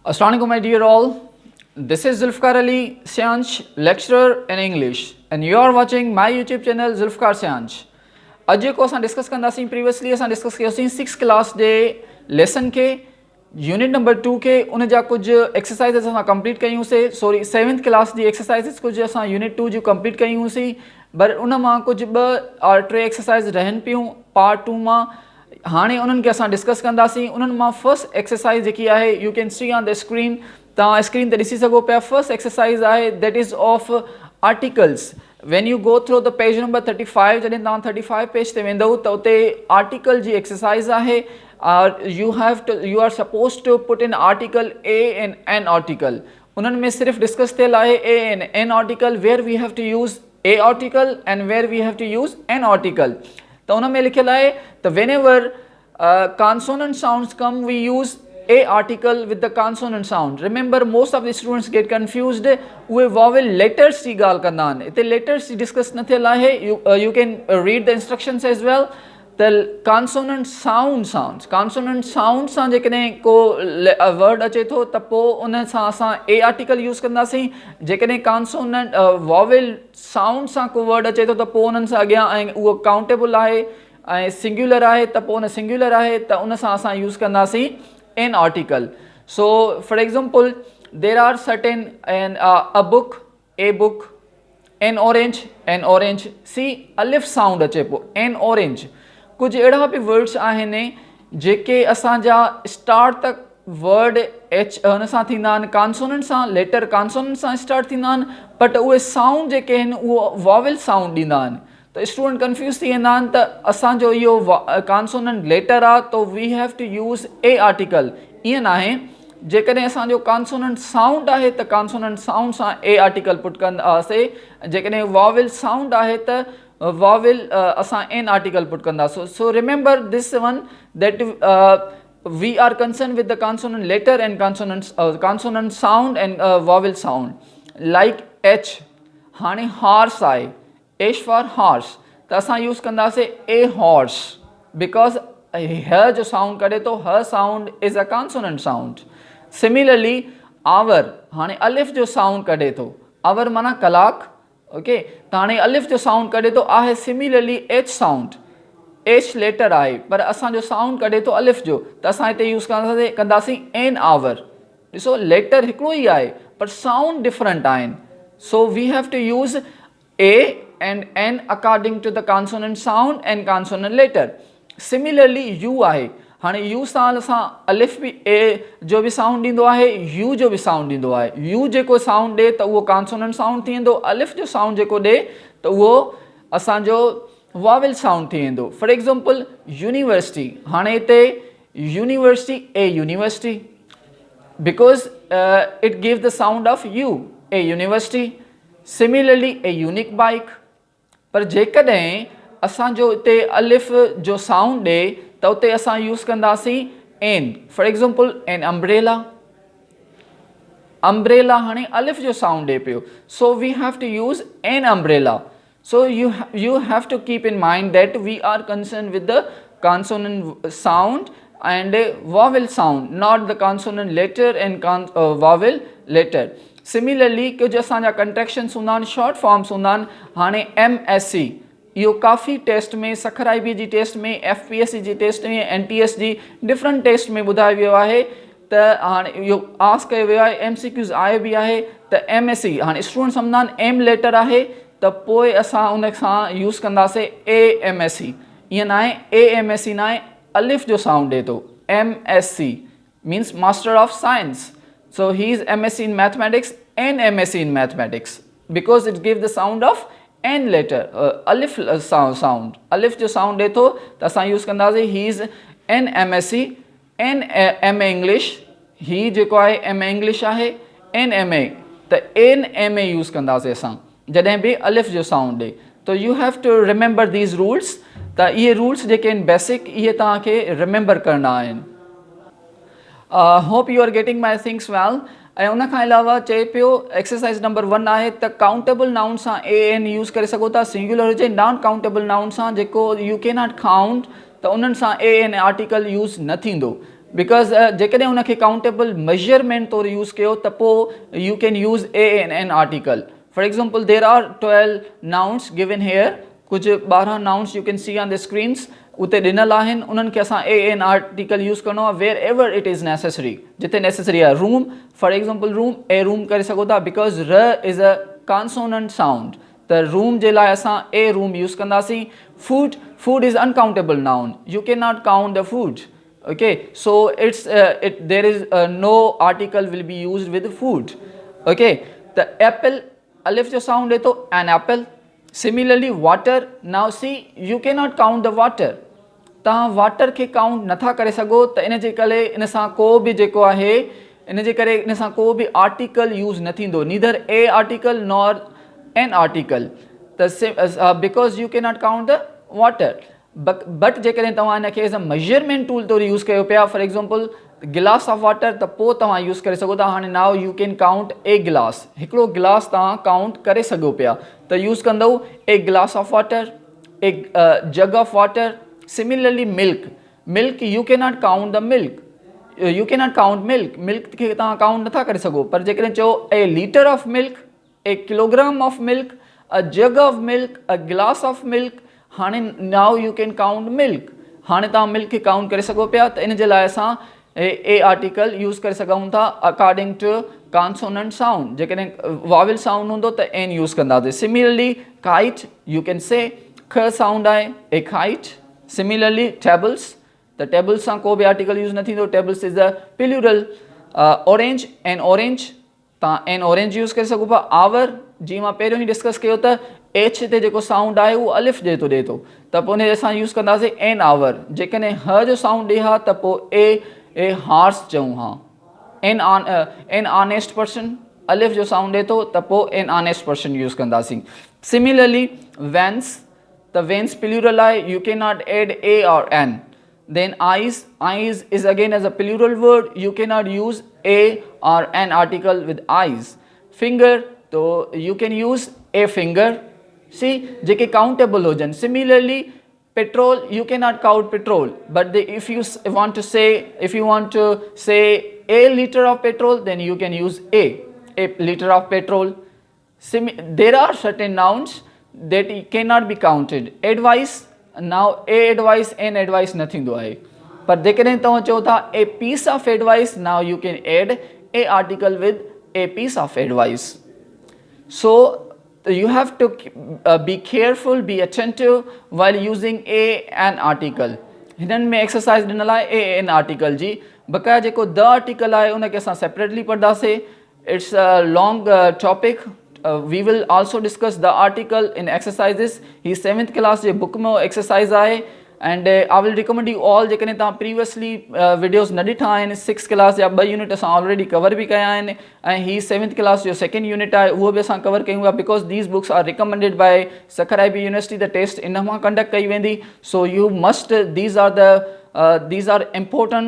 Assalamualaikum my dear all. This is Zulfikar Ali Syanch, lecturer in English, and you are watching my YouTube channel Zulfikar Syanch. अॼु को असां discuss कंदासीं previously असां discuss कयोसीं 6th class जे lesson के unit number 2 के उन जा कुछ एक्सरसाइज़िस असां कंप्लीट कयूंसीं. सॉरी 7th क्लास जी एक्सरसाइज़िस कुछ असां यूनिट 2 जो कंप्लीट कयूंसीं, पर उन मां कुछ ॿ और 3 एक्सरसाइज़ रहनि पियूं पार्ट 2 मां. हाणे उन्हनि खे असां डिस्कस कंदासीं. उन्हनि मां फर्स्ट एक्सरसाइज़ जेकी आहे U can see on the screen, तव्हां स्क्रीन ते ॾिसी सघो पिया. फर्स्ट एक्सरसाइज़ आहे that is of articles. When you go through the page number 35, जॾहिं तव्हां 35 पेज ते वेंदव त उते आर्टिकल जी एक्सरसाइज़ आहे. you are supposed to put in article a and an article. उन्हनि में सिर्फ़ु डिस्कस थियल आहे a and n article, where we have to use a article and where we have to use an article. त उन में लिखियल आहे त whenever consonant sounds come, we use a article with the consonant sound. Remember, most of the students get confused. उहे vowel letters जी ॻाल्हि कंदा आहिनि. हिते letters जी डिस्कस न थियल आहे. You can read the instructions as well. The consonant sound sounds. Consonant sound सां जेकॾहिं को वर्ड अचे थो त पोइ उन सां असां a article यूज़ कंदासीं. जेकॾहिं consonant vowel sound सां को वर्ड अचे थो त पोइ उन्हनि सां अॻियां ऐं उहो काउंटेबल आहे ऐं सिंगुलर आहे त पोइ उन सिंगुलर आहे त उन सां असां यूज़ कंदासीं an article. So for example, there are certain a book, a book, an orange. See alif sound अचे पोइ an orange. कुछ अहिड़ा बि वर्ड्स आहिनि जेके असांजा स्टार्ट तक वर्ड एच हुन सां थींदा आहिनि, कॉन्सोनेंट सां, लेटर कॉन्सोनेंट सां स्टार्ट थींदा आहिनि, बट उहे साउंड जेके आहिनि उहो वॉवल साउंड ॾींदा आहिनि. त स्टूडेंट कंफ्यूज़ थी वेंदा आहिनि त असांजो इहो कॉन्सोनेंट लेटर आहे त we have to use a article. ईअं न आहे. जेकॾहिं असांजो कॉन्सोनेंट साउंड आहे त कॉन्सोनेंट साउंड सां ए आर्टिकल पुट कंदासीं. जेकॾहिं वॉवल साउंड आहे त vowel असां n article put कंदासीं. So remember this one, that we are concerned with the consonant letter and consonant sound and vowel sound. Like h, हाणे horse आहे, h for horse, त असां यूज़ कंदासीं a horse, because her जो sound कढे थो, her sound is a consonant sound. Similarly hour, हाणे अलिफ जो sound कढे थो, hour माना कलाक. ओके, त हाणे अलिफ जो साउंड कढे थो आहे similarly H sound, H letter आहे पर असांजो साउंड कढे थो अलिफ जो, त असां हिते यूज़ कंदासीं एन आवर. ॾिसो लेटर हिकिड़ो ई आहे पर साउंड डिफरेंट आहिनि. So we have to use a and an according to the consonant sound and consonant letter. Similarly U आहे. हाणे यू सां असां अलिफ बि ए जो बि साउंड ॾींदो आहे, यू जो बि साउंड ॾींदो आहे. यू जेको साउंड ॾे त उहो कॉन्सोनेंट साउंड थी वेंदो, अलिफ जो साउंड जेको ॾे त उहो असांजो वॉवल साउंड थी वेंदो. फॉर एग्ज़ाम्पल यूनिवर्सिटी, हाणे हिते university A university, because it gives the sound of U, A university. Similarly a unique bike. पर जेकॾहिं असांजो हिते अलिफ जो साउंड ॾे त उते असां यूज़ कंदासीं an. For example an umbrella. Umbrella हाणे अलिफ जो साउंड ॾे पियो, so we have to use an umbrella. सो you have to keep in mind that we are concerned with the consonant sound and vowel sound, not the consonant letter and vowel letter. Similarly कुछ असांजा contractions हूंदा आहिनि, short forms हूंदा आहिनि. हाणे MSc इहो काफ़ी टेस्ट में, सखर IB जी टेस्ट में, FPSC जी टेस्ट में, NTS जी डिफरेंट टेस्ट में ॿुधायो वियो आहे. त हाणे इहो आस्क कयो वियो आहे, MCQs आयो बि आहे त MSc, हाणे स्टूडेंट सम्झंदा आहिनि M लेटर आहे त पोइ असां उन सां यूज़ कंदासीं AMSc. ईअं न आहे, AMSc न आहे, अलिफ जो साउंड ॾे थो. MSc means master of science. So he is MSc in mathematics and MSc in mathematics because it gives the sound of n letter, alif sound. alif जो sound ॾे थो त असां यूज़ कंदासीं he is an MSc, n MA English. ही जेको आहे MA English आहे, n MA, त n MA यूज़ कंदासीं असां जॾहिं बि अलिफ जो साउंड ॾे. त you have to remember these rules. त इहे रूल्स जेके आहिनि बेसिक, इहे तव्हांखे रिमेंबर करणा आहिनि. Hope you are getting my things well. ऐं उन खां अलावा चए पियो एक्सरसाइज़ नंबर 1 आहे त काउंटेबल नाउन सां ए एन यूज़ करे सघो था. सिंगुलर हुजे, नॉन काउंटेबल नाउन सां जेको यू कैन नॉट काउंट त उन्हनि सां ए एन आर्टिकल यूज़ न थींदो. बिकॉज़ जेकॾहिं हुनखे काउंटेबल मेजरमेंट तौरु यूज़ कयो त पोइ you can use a an an article. For example there are 12 nouns given here. कुझु 12 nouns you can see on the screens उते ॾिनल आहिनि. उन्हनि खे असां ए एन आर्टिकल यूज़ करिणो आहे wherever it is necessary, जिते नेसेसरी आहे. Room for example room a room करे सघो था because R is a consonant sound. त रूम जे लाइ असां ए रूम यूज़ कंदासीं. Food food is uncountable noun. You can not count the food. Okay, so there is no article will be used with food. Okay, the apple alif jo sound hai to an apple. Similarly water, now see you cannot count the water. तव्हां water खे count नथा करे सघो त इन जे करे इन सां को बि जेको आहे इन जे करे इन सां को बि आर्टिकल यूज़ न थींदो, neither a article nor an article. त because you can not count the water. But जेकॾहिं तव्हां हिनखे एज़ अ मेजरमेंट टूल तौरु यूज़ कयो पिया, for example glass of water, त पोइ तव्हां यूज़ करे सघो था. हाणे now you can count a glass. हिकिड़ो गिलास तव्हां काउंट करे सघो पिया त यूज़ कंदव a glass of water, a jug of water. Similarly milk you can not count the milk. You can not count milk खे तव्हां काउंट नथा करे सघो. पर जेकॾहिं चओ a litre of milk, a kilogram of milk, a jug of milk, a glass of milk, हाणे now you can count milk. हाणे तव्हां मिल्क खे काउंट करे सघो पिया. त इन जे लाइ असां ए आर्टिकल यूज़ करे सघूं था अकॉर्डिंग टू कॉन्सोनेंट साउंड. जेकॾहिं वाविल साउंड हूंदो त एन यूज़ कंदासीं. Similarly kite you can say ख साउंड आहे ए काइट. सिमिलरली टेबल्स, त टेबल्स सां को बि आर्टिकल यूज़ न थींदो. Tables is the plural. Orange an orange, तव्हां एन ऑरेंज यूज़ करे सघो पिया. आवर जीअं मां पहिरियों ई डिस्कस कयो त एच ते जेको साउंड आहे उहो अलिफ ॾिए थो त पोइ उनजे असां यूज़ कंदासीं एन आवर. जेकॾहिं ह जो साउंड ॾिए हा त पोइ ए हार्स चऊं हा. एन ऑनेस्ट पर्सन, अलिफ जो साउंड ॾिए थो त पोइ एन ऑनेस्ट पर्सन यूज़ कंदासीं. सिमिलरली वेंस, त वेंस प्लूरल आहे. यू कैन नॉट एड ए और N. Then eyes is again as a plural word. You cannot use a or an article with eyes. Finger, so you can use a finger. See, जेके countable होजन. Similarly, petrol, you cannot count petrol. But if you want to say a liter of petrol, then you can use a liter of petrol. There are certain nouns that cannot be counted. Advice, now a advice n advice न थींदो आहे. पर जेकॾहिं तव्हां चओ था a piece of advice, now you can add a article with a piece of advice. So you have to be careful, be attentive while using a an article. हिननि में एक्सरसाइज ॾिनल आहे ए एन आर्टिकल जी. बक़ाया जेको the article आहे उनखे असां separately पढ़ंदासीं. It's a long topic. We will also discuss the article in exercises. ही 7th class जे बुक में एक्सरसाइज आहे. and I will recommend you all जेकॾहिं तव्हां previously videos न ॾिठा आहिनि 6th class जा 2 यूनिट असां ऑलरेडी कवर बि कया आहिनि ऐं ही 7th class जो 2nd यूनिट आहे उहो बि असां कवर कयूं था because these books are recommended by Sakkar IB University. the test इन मां कंडक्ट कई वेंदी. so you must these are important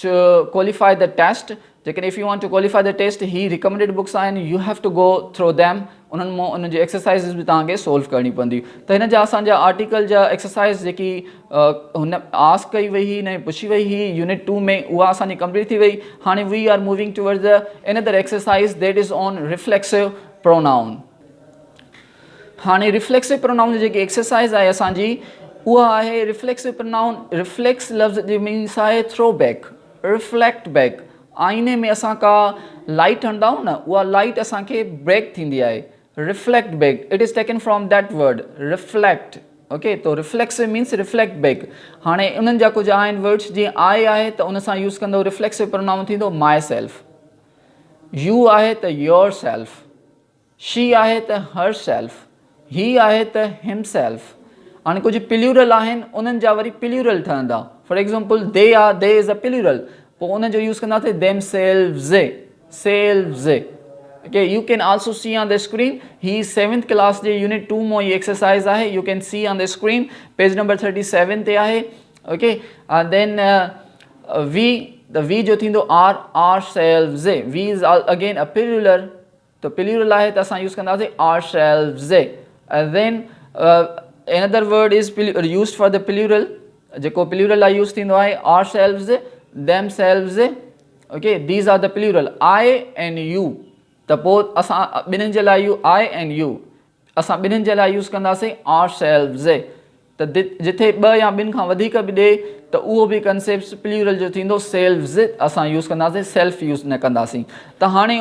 to qualify the test. लेकिन if you want to qualify the test, he recommended books आहिनि. you have to go through them. उन्हनि मां उन जी exercises बि तव्हांखे सोल्व करणी पवंदी. त हिन जा असांजा आर्टिकल जा एक्सरसाइज़ जेकी हुन आस्क कई वई हुई, हिन पुछी वई हुई यूनिट 2 में, उहा असांजी कंप्लीट थी वई. हाणे we are moving towards the another exercise that is on reflexive pronoun. हाणे रिफ्लेक्सिव प्रोनाउन जी जेकी एक्सरसाइज़ आहे असांजी उहा आहे रिफ्लेक्सिव प्रोनाउन. रिफ्लेक्स लफ़्ज़ जी मीन्स आहे थ्रो बैक, रिफ्लेक्ट बैक. आईने में असां का लाइट हणंदा आहियूं न, उहा लाइट असांखे ब्रेक थींदी आहे. Reflect back, it is taken from that word reflect. Okay, तो रिफ्लेक्सिव मीन्स रिफ्लेक्ट बैक. हाणे उन्हनि जा कुझु आहिनि वर्ड्स. जीअं आई आहे त उन सां यूज़ कंदो रिफ्लेक्सिव प्रोनाउन थींदो माई सेल्फ. यू आहे त योर सेल्फ. शी आहे त हर सेल्फ. ही आहे त हिम सेल्फ. हाणे कुझु प्लूरल आहिनि, उन्हनि जा वरी प्लूरल ठहंदा. For example they are, they is a plural, पोइ उन जो यूज़ कंदासीं themselves, selves. Okay, you can also see on the screen. He 7th class J unit 2 में ये एक्सरसाइज आहे. You can see on the screen page number 37 ते आहे. Okay, and then the we जो थींदो ourselves. We is again a plural. तो plural आहे त असां यूज़ कंदासीं ourselves. And then another word is used for the plural. जेको प्लूरल आहे यूज़ थींदो आहे ourselves. themselves, okay, these are the plural, I and you. त पोइ असां ॿिन्हिनि जे लाइ I and you असां ॿिन्हिनि जे लाइ यूज़ कंदासीं ourselves. त जिथे ॿ या ॿिनि खां वधीक बि ॾे त उहो बि कंसेप्ट प्लूरल जो थींदो, सेल्व्स असां यूज़ कंदासीं, सेल्फ यूज़ न कंदासीं। त हाणे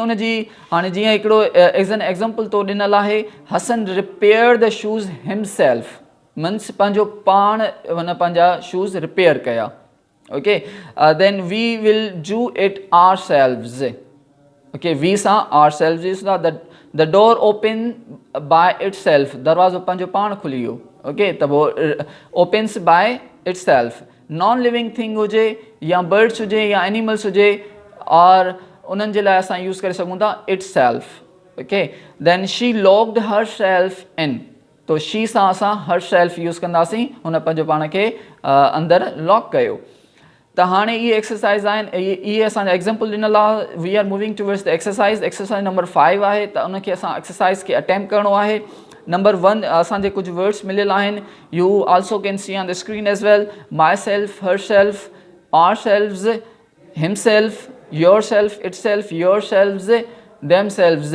हाणे जीअं हिकिड़ो एग्ज़ाम्पल तो ॾिनल आहे, Hasan repair the shoes himself, means पंहिंजो पाण हुन पंहिंजा शूज़ रिपेयर कया। Okay, then we will do it ourselves. Okay, we सां ourselves यूज़ कंदा। The door open by itself, दरवाज़ो पंहिंजो पाण खुली वियो। ओके, त पोइ opens by itself. Non living thing हुजे या बर्ड्स हुजे या एनिमल्स हुजे, और उन्हनि जे लाइ असां यूज़ करे सघूं था itself. Okay, then she locked herself in, तो शी सां असां हर सेल्फ यूज़ कंदासीं, हुन पंहिंजो पाण खे अंदरि लॉक कयो। त हाणे इहे एक्सरसाइज़ आहिनि, इहे असांजा एग्ज़ाम्पल ॾिनल आहे। We are moving towards the exercise number 5 आहे, त उनखे असां एक्सरसाइज़ खे अटैम्प्ट करिणो आहे। नंबर 1 असांजे कुझु वर्ड्स मिलियल आहिनि, you also can see on the screen as well. Myself, herself, ourselves, himself, yourself, itself, yourselves, themselves.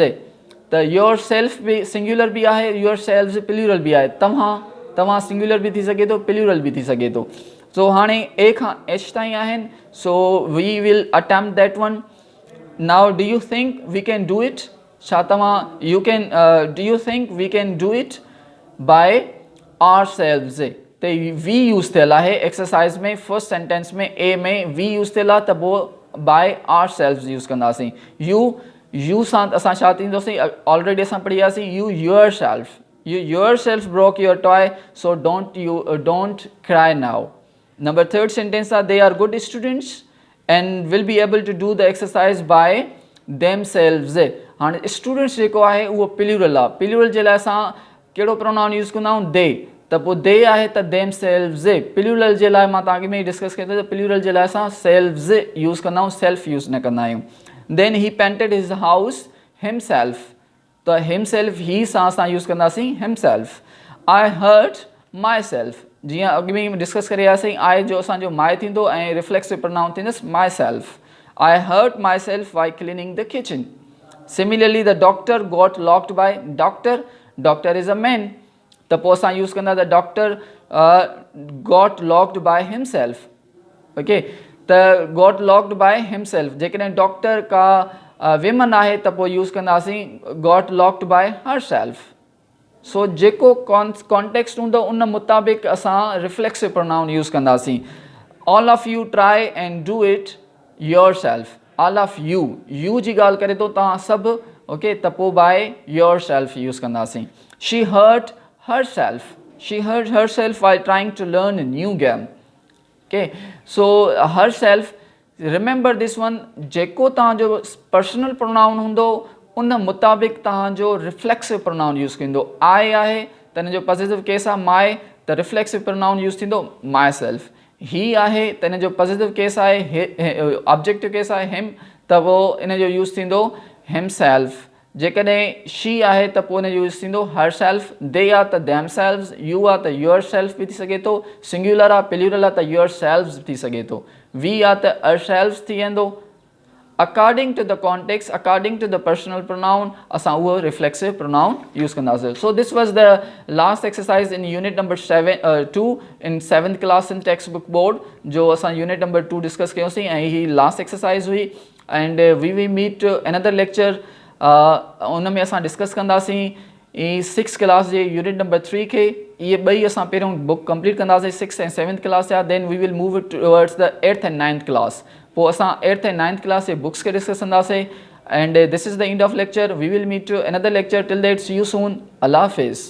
त योर सेल्फ बि singular बि आहे, योर सेल्व्स प्लूरल बि आहे। तव्हां singular बि थी सघे थो, प्लूरल बि थी सघे थो। सो हाणे ए खां एच ताईं आहिनि, so we will attempt that one. Now do you think we can do it? छा तव्हां do you think we can do it by ourselves? त वी यूज़ थियल आहे एक्सरसाइज़ में, फर्स्ट सेंटेंस में ए में वी यूज़ थियल आहे, त पोइ बाय ourselves यूज़ कंदासीं। यू सां असां छा थींदोसीं, ऑलरेडी असां पढ़ी वियासीं, U yourself, you yourself broke your toy, so don't cry now. Number 3rd sentence are, they are good students and will be able to do the exercise by themselves. हाणे students जेको आहे उहो plural आहे, plural जे लाइ असां कहिड़ो pronoun use कंदा आहियूं, दे। त पोइ दे आहे त themselves। प्लूरल जे लाइ मां तव्हांखे में डिस्कस कयो त प्लूरल जे लाइ असां सेल्व्स यूज़ कंदा आहियूं, सेल्फ यूज़ न कंदा आहियूं। देन ही पेंटेड हिज हाउस हिमसेल्फ, त हिमसेल्फ ही सां असां यूज़ कंदासीं himself. I hurt myself, जीअं अॻु में डिस्कस करे वियासीं, आई जो असांजो माई थींदो ऐं रिफ्लेक्सिव प्रोनाउन थींदुसि myself. I hurt myself while cleaning the kitchen. Similarly the doctor got locked by doctor is a man, त पोइ असां यूज़ कंदा the doctor got locked by himself. Okay, त got locked by himself. जेकॾहिं doctor का woman आहे त पोइ यूज़ कंदासीं got locked by herself. So जेको कॉन्टेक्स्ट हूंदो उन मुताबिक़ असां रिफ्लेक्सिव प्रोनाउन यूज़ कंदासीं। All of you try and do it yourself. All of you जी ॻाल्हि करे थो, तव्हां सभु। ओके, त पोइ बाय योर सेल्फ यूज़ कंदासीं। She hurt herself while trying to learn a new game. Okay, so herself, remember this one, जेको तव्हांजो पर्सनल प्रोनाउन हूंदो उन मुताबिक़ तव्हांजो रिफ्लेक्सिव प्रोनाउन यूज़ थींदो। आई आहे त हिन जो पॉजिटिव केस आहे माई, त रिफ्लेक्सिव प्रोनाउन यूज़ थींदो माई सेल्फ। ही आहे त हिन जो पॉजिटिव केस आहे, ऑब्जेक्टिव केस आहे हिम, त पोइ इन जो यूज़ थींदो हिम सेल्फ। जेकॾहिं शी आहे त पोइ इन जो यूज़ थींदो हर सेल्फ। दे आहे त दैम सेल्व्स, यू आहे त योर सेल्फ बि थी सघे थो, सिंगुलर आहे प्लूरल आहे त योर सेल्व्स थी सघे थो, वी आहे त अर सेल्व्स थी वेंदो। According to the context, according to the personal pronoun असां उहो रिफ्लेक्सिव प्रोनाउन यूज़ कंदासीं। So this was the last exercise in unit number 2 in 7th class in text book board, जो असां यूनिट नंबर 2 डिस्कस कयोसीं ऐं ही last exercise हुई। And V will meet another lecture, उन में असां डिस्कस कंदासीं 6th क्लास जे यूनिट नंबर 3 खे। इहे ॿई असां पहिरियों बुक कंप्लीट कंदासीं 6th ऐं 7th क्लास जा। Then we will move towards the 8th and 9th class. पोइ असां 8th and 9th क्लास जे बुक्स खे डिस्कस कंदासीं। And this is the end of lecture. We will meet another lecture. Till that see you soon. अल्लाह हाफ़िज़।